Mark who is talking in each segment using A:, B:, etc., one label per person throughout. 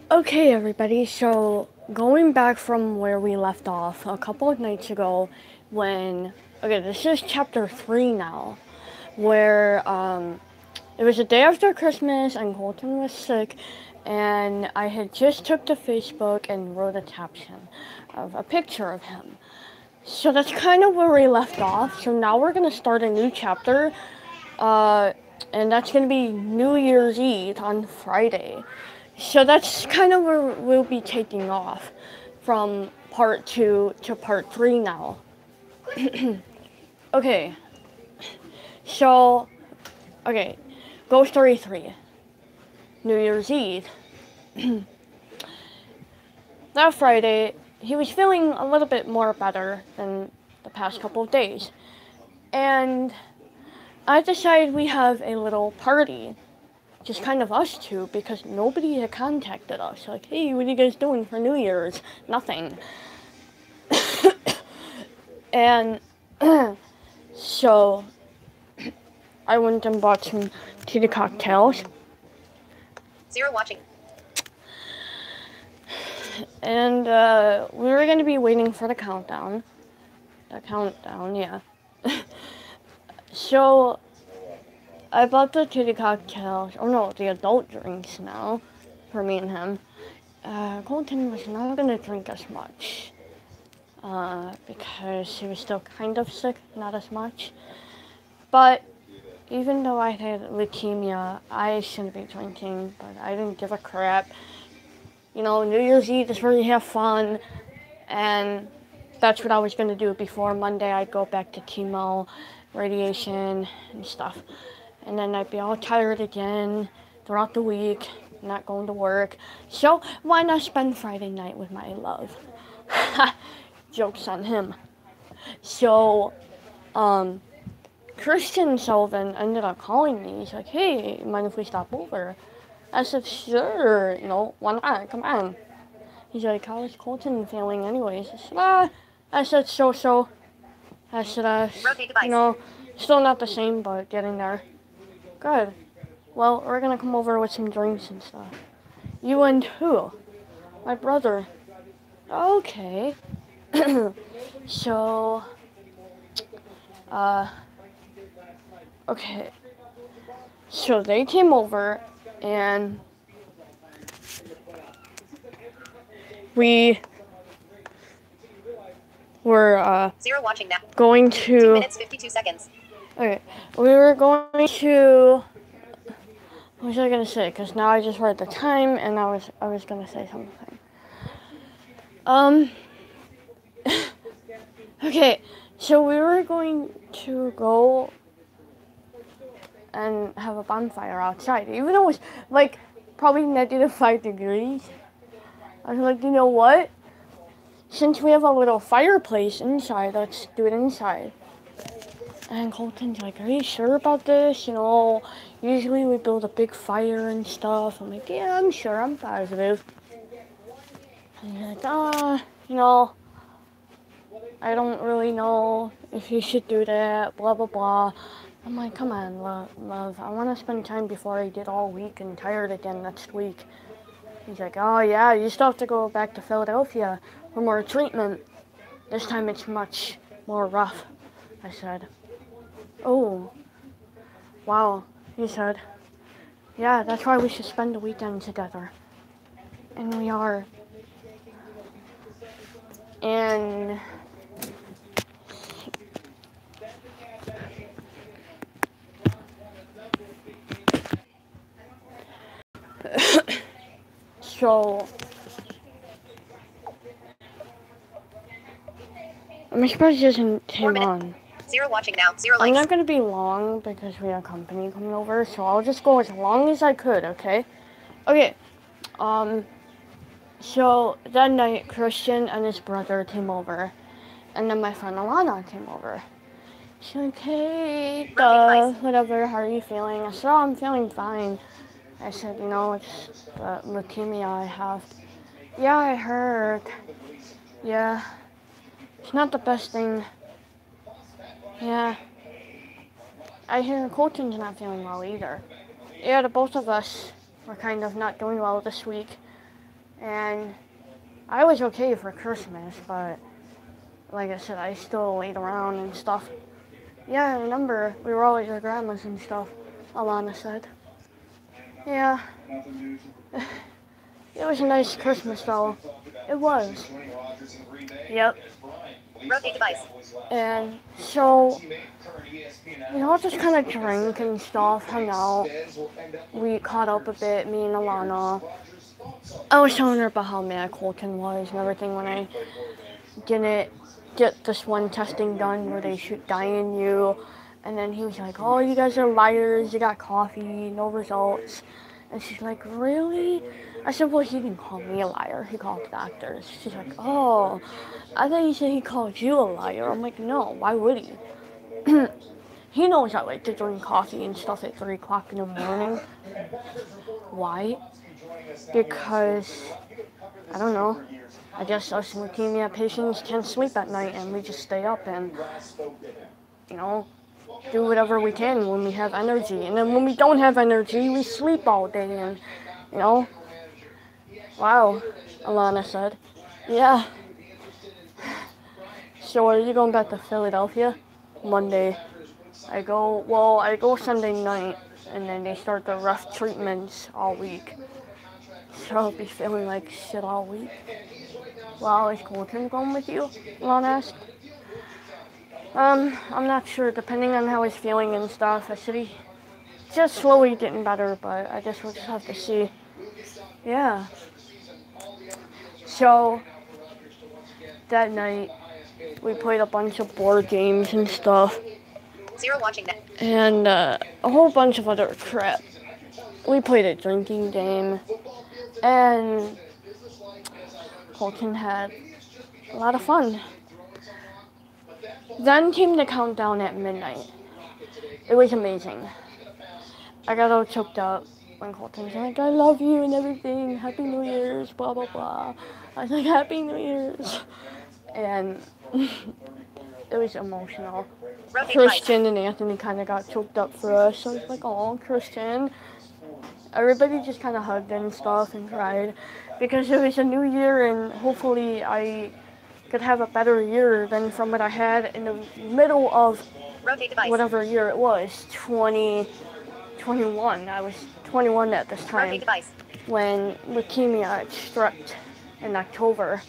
A: Okay, everybody, so going back from where we left off a couple of nights ago when. Okay, this is chapter 3 now, where it was the day after Christmas and Colton was sick, and I had just took to Facebook and wrote a caption of a picture of him. So that's kind of where we left off. So now we're going to start a new chapter, uh, and that's going to be New Year's Eve on Friday. So that's kind of where we'll be taking off from part 2 to part 3 now. Okay, so, okay, Ghost Story 3, New Year's Eve. That Friday, he was feeling a little bit more better than the past couple of days. And I decided we have a little party, just kind of us two, because nobody had contacted us. Like, hey, what are you guys doing for New Year's? Nothing. And so I went and bought some tea cocktails.
B: Zero watching.
A: And we were going to be waiting for the countdown. Yeah. So I bought the titty cocktails. Oh no, the adult drinks now for me and him. Colton was not going to drink as much because he was still kind of sick, not as much. But even though I had leukemia, I shouldn't be drinking, but I didn't give a crap. You know, New Year's Eve is where you have fun, and that's what I was going to do before Monday. I'd go back to chemo, radiation, and stuff. And then I'd be all tired again throughout the week, not going to work. So why not spend Friday night with my love? Joke's on him. So, Christian Sullivan ended up calling me. He's like, hey, mind if we stop over? I said, sure, why not? Come on. He's like, how is Colton feeling anyways? I said, so. I said, still not the same, but getting there. Good. Well, we're gonna come over with some drinks and stuff. You and who? My brother. Okay. So, okay. So they came over and we were
B: Zero watching now.
A: going to
B: 2 minutes 52 seconds.
A: Okay, we were going to. What was I gonna say? Because now I just read the time, and I was gonna say something. Okay, so we were going to go and have a bonfire outside, even though it was like probably -5 degrees. I was like, you know what? Since we have a little fireplace inside, let's do it inside. And Colton's like, are you sure about this? Usually we build a big fire and stuff. I'm like, yeah, I'm sure, I'm positive. And he's like, I don't really know if you should do that, blah, blah, blah. I'm like, come on, love. I want to spend time before I get all weak and tired again next week. He's like, oh, yeah, you still have to go back to Philadelphia for more treatment. This time it's much more rough, I said. Oh, wow, he said. Yeah, that's why we should spend the weekend together. And we are. And so I'm surprised he doesn't came on.
B: Zero watching now. Zero
A: I'm
B: likes.
A: not going to be long because we have company coming over, so I'll just go as long as I could, okay? Okay, so that night, Christian and his brother came over, and then my friend Alana came over. She's like, hey, whatever, how are you feeling? I said, oh, I'm feeling fine. I said, it's the leukemia I have. Yeah, I heard. Yeah, it's not the best thing. Yeah. I hear Colton's not feeling well either. Yeah, the both of us were kind of not doing well this week. And I was okay for Christmas, but like I said, I still laid around and stuff. Yeah, I remember we were always at grandma's and stuff, Alana said. Yeah. It was a nice Christmas though. It was. Yep.
B: Rotate device.
A: And so, we all just kind of drank and stuff, hung out. We caught up a bit, me and Alana. I was telling her about how mad Colton was and everything when I didn't get this one testing done where they shoot dye in you. And then he was like, oh, you guys are liars, you got coffee, no results. And she's like, really? I said, well, he didn't call me a liar, he called doctors. She's like, oh, I thought you said he called you a liar. I'm like, no, why would he? He knows I like to drink coffee and stuff at 3 o'clock in the morning. Why? Because, I don't know, I guess us leukemia patients can't sleep at night and we just stay up and, you know, do whatever we can when we have energy. And then when we don't have energy, we sleep all day and, you know. Wow, Alana said. Yeah. So are you going back to Philadelphia? Monday. I go Sunday night, and then they start the rough treatments all week. So I'll be feeling like shit all week. Wow, is Colton going with you? Alana asked. I'm not sure, depending on how he's feeling and stuff. I said he's just slowly getting better, but I guess we'll just have to see. Yeah. So, that night, we played a bunch of board games and stuff.
B: Zero watching net.
A: And a whole bunch of other crap. We played a drinking game, and Colton had a lot of fun. Then came the countdown at midnight. It was amazing. I got all choked up when Colton was like, I love you and everything, Happy New Year's, blah, blah, blah. I was like, Happy New Year's. And it was emotional. Christian and Anthony kind of got choked up for us. So I was like, oh, Christian. Everybody just kind of hugged and stuff and cried because it was a new year and hopefully I could have a better year than from what I had in the middle of whatever year it was, 2021. I was 21 at this time when leukemia struck in October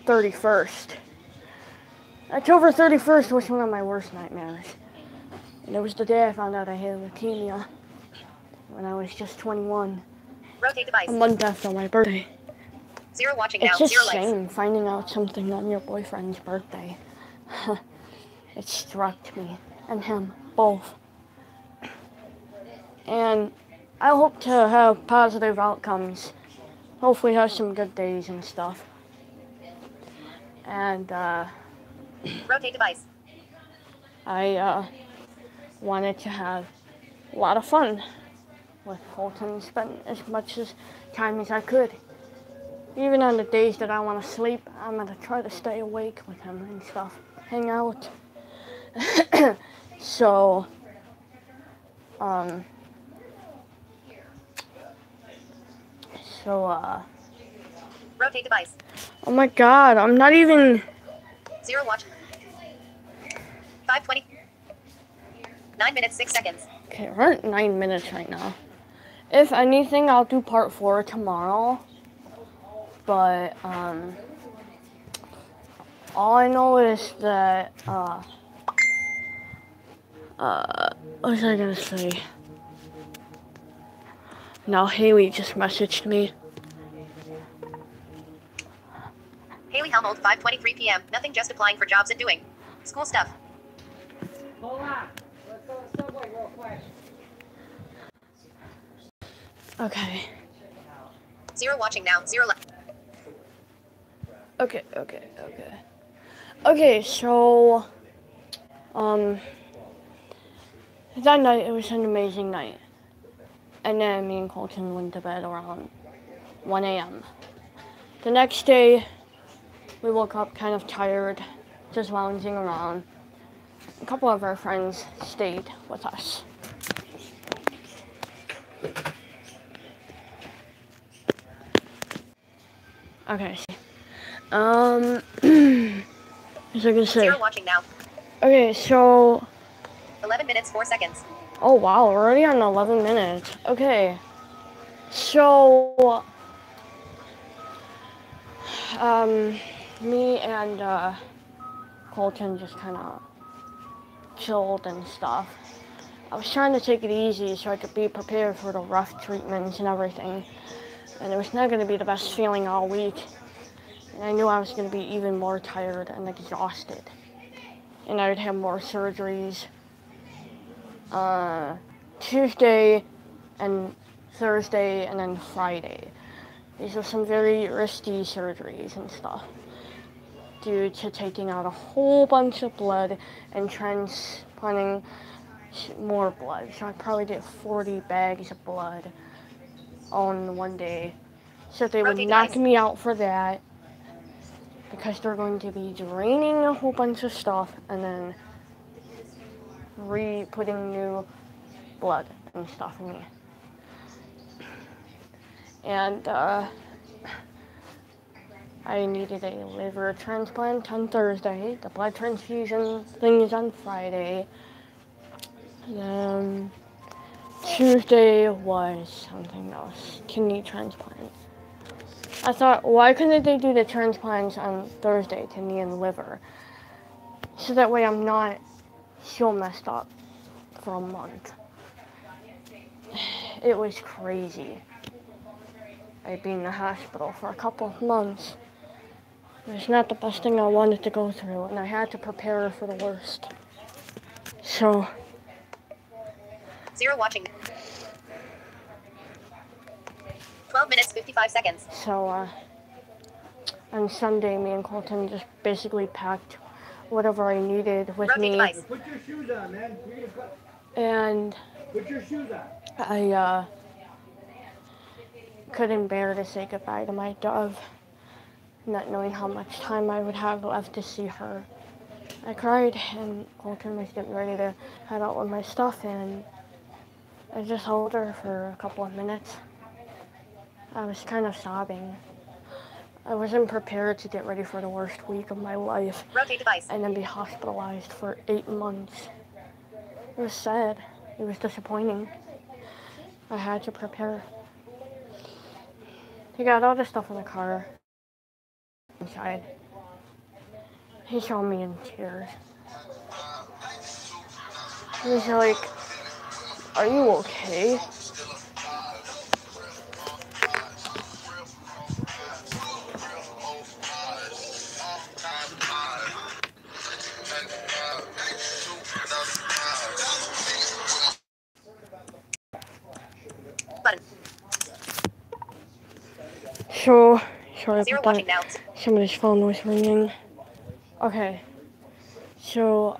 A: 31st. October 31st was one of my worst nightmares. And it was the day I found out I had leukemia when I was just 21.
B: Rotate device.
A: A month after my birthday.
B: Zero watching now.
A: It's just
B: Zero
A: a shame
B: likes.
A: finding out something on your boyfriend's birthday. It struck me and him both. And I hope to have positive outcomes. Hopefully have some good days and stuff. And
B: Rotate device.
A: I wanted to have a lot of fun with Colton, spend as much time as I could. Even on the days that I want to sleep, I'm going to try to stay awake with him and stuff, hang out. So,
B: Rotate device.
A: oh my god, I'm not even...
B: Zero watch. 5:20. 9 minutes, 6 seconds.
A: Okay, we're at 9 minutes right now. If anything, I'll do part 4 tomorrow. But, all I know is that, what was I gonna say? Now Haley just messaged me.
B: Haley Helmold, 5:23 p.m. Nothing, just applying for jobs and doing school stuff.
C: Hold on. Let's go to Subway real quick.
A: Okay.
B: Zero watching now. Zero left.
A: Okay, so, that night, it was an amazing night. And then me and Colton went to bed around 1 a.m. The next day, we woke up kind of tired, just lounging around. A couple of our friends stayed with us. Okay. What was I gonna say?
B: 0 watching now.
A: Okay, so
B: 11 minutes 4 seconds.
A: oh wow, we're already on 11 minutes. Okay. So me and Colton just kind of chilled and stuff. I was trying to take it easy so I could be prepared for the rough treatments and everything. And it was not going to be the best feeling all week. And I knew I was going to be even more tired and exhausted. And I would have more surgeries Tuesday and Thursday and then Friday. These are some very risky surgeries and stuff due to taking out a whole bunch of blood and transplanting more blood. So I'd probably get 40 bags of blood on one day. So they would knock me out for that because they're going to be draining a whole bunch of stuff and then putting new blood and stuff in me. And I needed a liver transplant on Thursday. The blood transfusion thing is on Friday. Tuesday was something else, kidney transplant. I thought, why couldn't they do the transplants on Thursday, kidney and liver? So that way I'm not so messed up for a month. It was crazy. I'd been in the hospital for a couple of months. It was not the best thing I wanted to go through, and I had to prepare for the worst. So
B: 0 watching. 12 minutes 55 seconds.
A: So on Sunday, me and Colton just basically packed whatever I needed with
B: Rotate
A: me.
B: device.
C: Put your shoes on, man.
A: And
C: Put your shoes on.
A: I couldn't bear to say goodbye to my dove, not knowing how much time I would have left to see her. I cried, and Colton was getting ready to head out with my stuff, and I just held her for a couple of minutes. I was kind of sobbing. I wasn't prepared to get ready for the worst week of my life
B: Rotate device.
A: and then be hospitalized for 8 months. It was sad. It was disappointing. I had to prepare. He got all the stuff in the car inside. He saw me in tears. He was like, "Are you okay?"
B: Button.
A: So, sorry
B: 0
A: about
B: watching
A: that.
B: now.
A: Somebody's phone was ringing. Okay. So,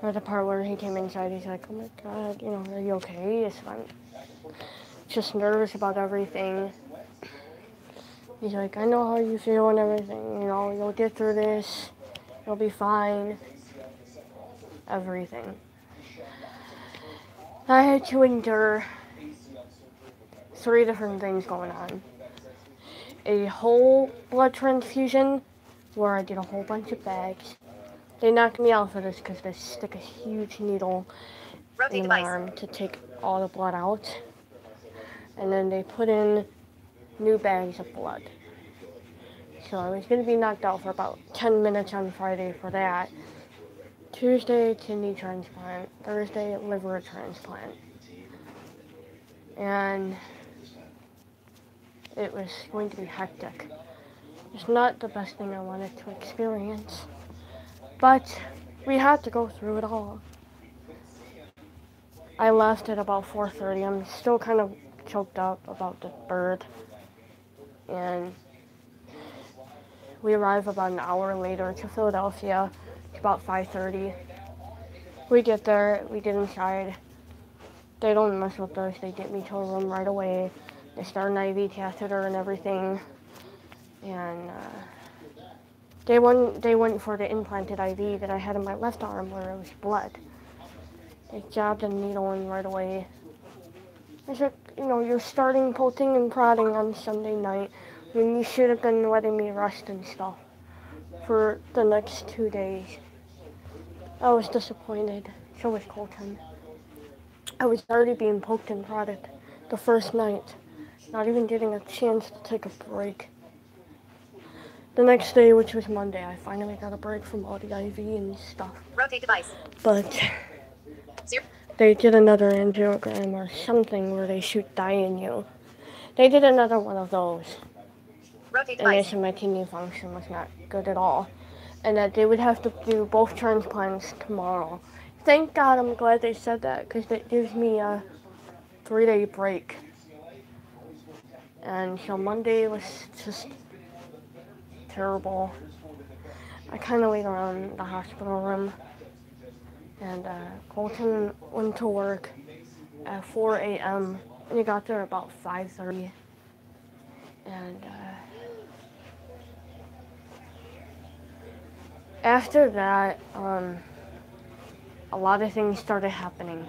A: at the part where he came inside, he's like, "Oh my God, are you okay?" So I'm just nervous about everything. He's like, "I know how you feel and everything. You'll get through this. You'll be fine." Everything. I had to endure 3 different things going on. A whole blood transfusion where I did a whole bunch of bags. They knocked me out for this because they stick a huge needle
B: Rotate
A: in my
B: device.
A: arm to take all the blood out. And then they put in new bags of blood. So I was going to be knocked out for about 10 minutes on Friday for that. Tuesday, kidney transplant. Thursday, liver transplant. And it was going to be hectic. It's not the best thing I wanted to experience. But we had to go through it all. I left at about 4:30. I'm still kind of choked up about the bird. And we arrive about an hour later to Philadelphia. It's about 5:30. We get there, we get inside. They don't mess with us. They get me to a room right away. They start an IV catheter and everything. And they went for the implanted IV that I had in my left arm where it was blood. They jabbed a needle in right away. It took you're starting poking and prodding on Sunday night when you should have been letting me rest and stuff for the next 2 days. I was disappointed. So was Colton. I was already being poked and prodded the first night, not even getting a chance to take a break. The next day, which was Monday, I finally got a break from all the IV and stuff.
B: Rotate device.
A: But
B: 0.
A: they did another angiogram or something where they shoot dye in you. They did another one of those.
B: Rotate
A: And they
B: device.
A: said my kidney function was not good at all. And that they would have to do both transplants tomorrow. Thank God, I'm glad they said that, because it gives me a 3-day break. And so Monday was just terrible. I kind of laid around in the hospital room. And Colton went to work at 4 a.m. and he got there about 5:30. And after that, a lot of things started happening.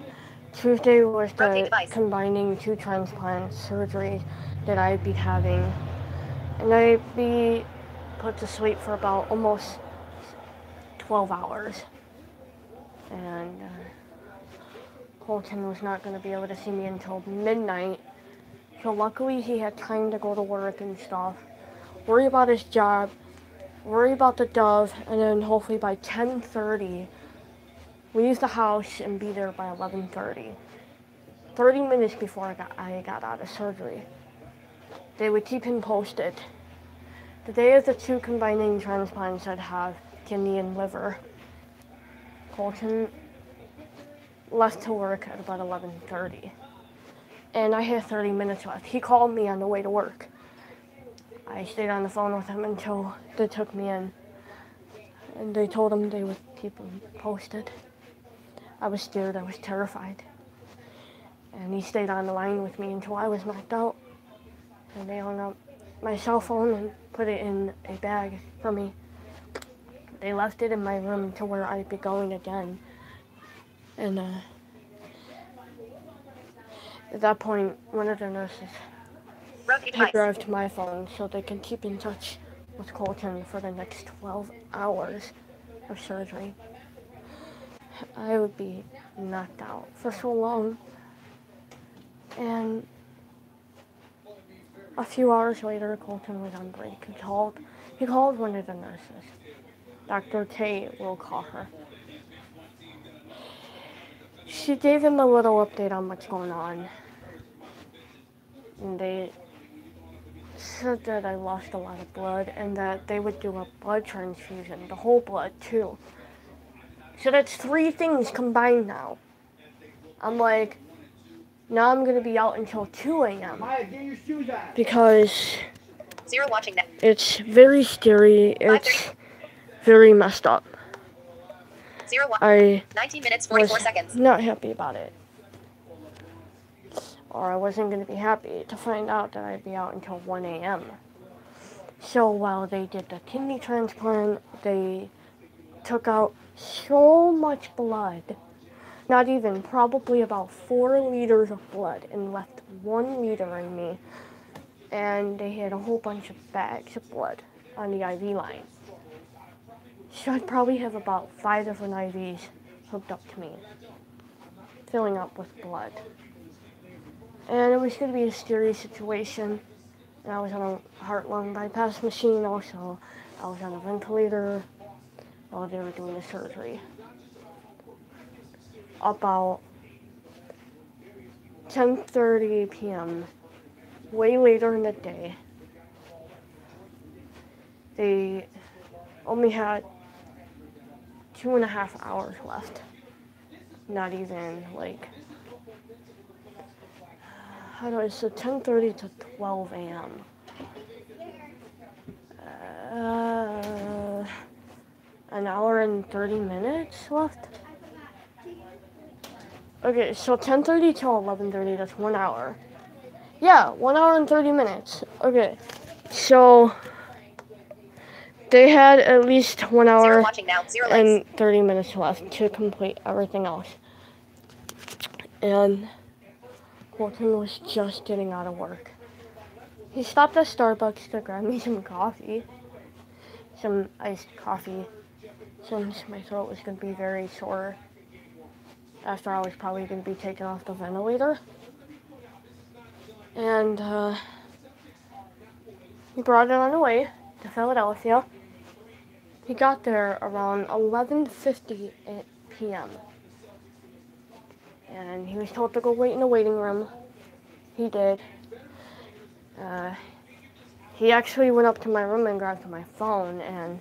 A: Tuesday was the combining 2 transplant surgeries that I'd be having. And I'd be put to sleep for about almost 12 hours. And Colton was not going to be able to see me until midnight. So luckily he had time to go to work and stuff, worry about his job, worry about the dove, and then hopefully by 10:30, leave the house and be there by 11:30. 30 minutes before I got out of surgery. They would keep him posted. The day of the 2 combining transplants, I'd have kidney and liver. Colton left to work at about 11:30. And I had 30 minutes left. He called me on the way to work. I stayed on the phone with him until they took me in. And they told him they would keep him posted. I was scared, I was terrified. And he stayed on the line with me until I was knocked out. And they hung up my cell phone and put it in a bag for me. They left it in my room to where I'd be going again. And at that point, one of the nurses grabbed my phone so they can keep in touch with Colton for the next 12 hours of surgery. I would be knocked out for so long. And a few hours later, Colton was on break. He called one of the nurses. Dr. Tay, we'll call her. She gave him a little update on what's going on. And they said that I lost a lot of blood and that they would do a blood transfusion, the whole blood too. So that's 3 things combined now. I'm like, now I'm gonna be out until 2 a.m. because
B: 0 watching net.
A: it's very scary. It's very messed up.
B: 0
A: I
B: 19 minutes 44 seconds.
A: not happy about it. Or I wasn't going to be happy to find out that I'd be out until 1 a.m. So while they did the kidney transplant, they took out so much blood, not even, probably about 4 liters of blood, and left 1 liter in me. And they had a whole bunch of bags of blood on the IV line. So I'd probably have about 5 different IVs hooked up to me, filling up with blood. And it was going to be a scary situation. And I was on a heart-lung bypass machine also. I was on a ventilator while they were doing the surgery. About 10:30 p.m., way later in the day, they only had 2.5 hours left. Not even, like, how do I say, 10:30 to 12 a.m. An hour and 30 minutes left? Okay, so 10:30 till 11:30, that's 1 hour. Yeah, 1 hour and 30 minutes. Okay, so they had at least 1 hour and 30 minutes left to complete everything else. And Colton was just getting out of work. He stopped at Starbucks to grab me some coffee. Some iced coffee, since my throat was going to be very sore after I was probably going to be taken off the ventilator. And he brought it on the way to Philadelphia. He got there around 11:50 p.m. And he was told to go wait in the waiting room. He did. He actually went up to my room and grabbed my phone and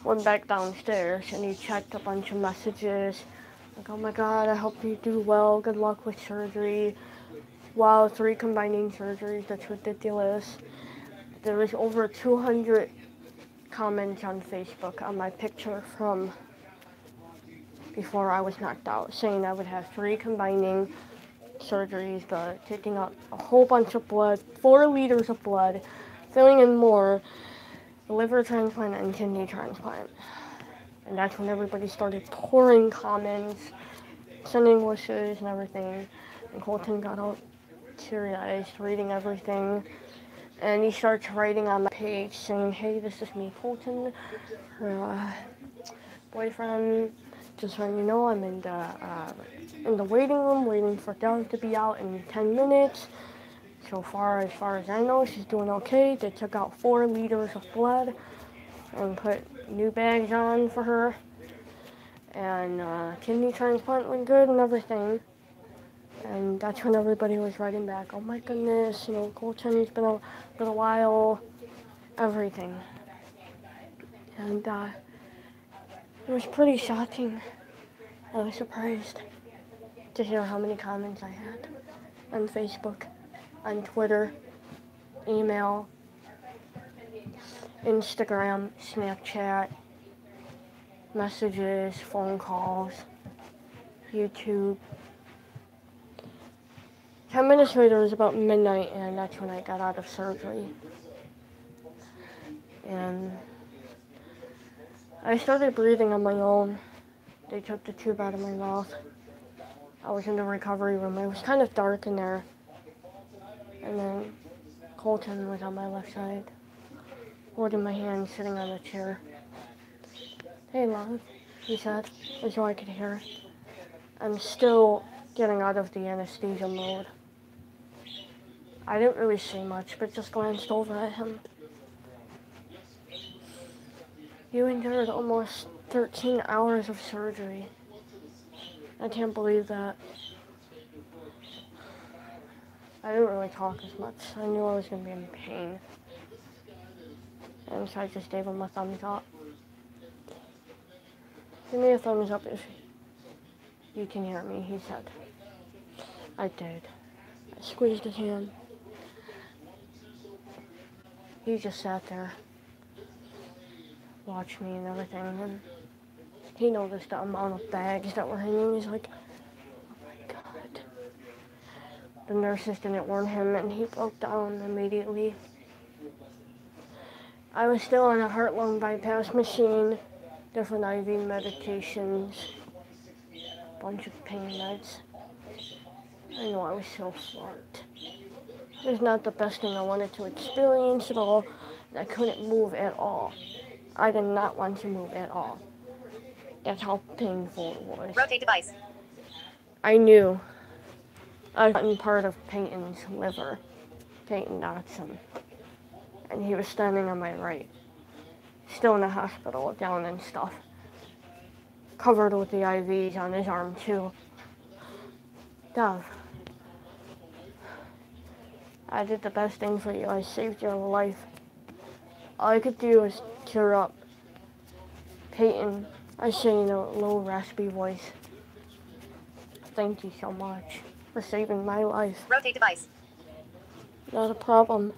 A: went back downstairs, and he checked a bunch of messages. Like, oh my God, I hope you do well. Good luck with surgery. Wow, 3 combining surgeries. That's ridiculous. There was over 200 comments on Facebook on my picture from before I was knocked out, saying I would have 3 combining surgeries, taking out a whole bunch of blood, 4 liters of blood, filling in more, liver transplant and kidney transplant. And that's when everybody started pouring comments, sending wishes and everything. And Colton got all teary-eyed, reading everything. And he starts writing on my page saying, hey, this is me, Colton, her boyfriend. Just letting you know, I'm in the waiting room waiting for Dove to be out in 10 minutes. So far as I know, she's doing okay. They took out 4 liters of blood and put new bags on for her. And kidney transplant went good and everything. And that's when everybody was writing back, oh my goodness, you know, Colton's been a while, everything. And it was pretty shocking. I was surprised to hear how many comments I had on Facebook, on Twitter, email, Instagram, Snapchat, messages, phone calls, YouTube. 10 minutes later, it was about midnight, and that's when I got out of surgery. And I started breathing on my own. They took the tube out of my mouth. I was in the recovery room. It was kind of dark in there. And then Colton was on my left side, holding my hand, sitting on a chair. Hey, love, he said, as though I could hear. I'm still getting out of the anesthesia mode. I didn't really say much, but just glanced over at him. You endured almost 13 hours of surgery. I can't believe that. I didn't really talk as much. I knew I was going to be in pain. And so I just gave him a thumbs up. Give me a thumbs up if you can hear me, he said. I did. I squeezed his hand. He just sat there, watched me and everything, and he noticed the amount of bags that were hanging. He's like, oh my God. The nurses didn't warn him, and he broke down immediately. I was still on a heart-lung bypass machine, different IV medications, a bunch of pain meds. I know I was so smart. It was not the best thing I wanted to experience at all, and I couldn't move at all. I did not want to move at all. That's how painful it was.
B: Rotate device.
A: I knew I was gotten part of Peyton's liver, Peyton Dotson, and he was standing on my right, still in the hospital, down and stuff, covered with the IVs on his arm too. Dove, I did the best thing for you. I saved your life. All I could do was cheer up. Peyton, I say in a low, raspy voice, thank you so much for saving my life.
B: Rotate device.
A: Not a problem.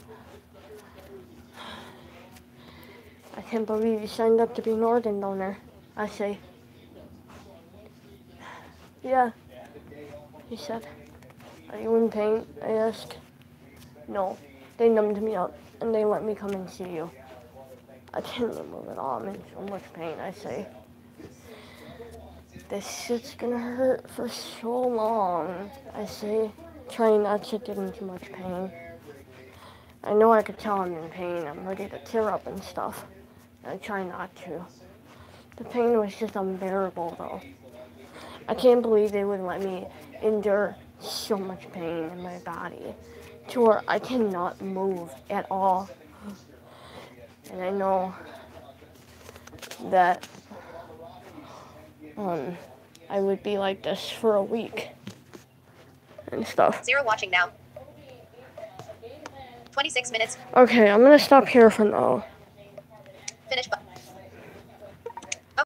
A: I can't believe you signed up to be an organ donor, I say. Yeah, he said. Are you in pain? I asked. No, they numbed me up and they let me come and see you. I can't move at all. I'm in so much pain, I say. this shit's gonna hurt for so long. I say, trying not to get in too much pain. I know I could tell I'm in pain. I'm ready to tear up and stuff. I try not to. The pain was just unbearable though. I can't believe they would let me endure so much pain in my body to where I cannot move at all. And I know that I would be like this for a week and stuff.
B: 0 watching now. 26 minutes.
A: Okay, I'm gonna stop here for now.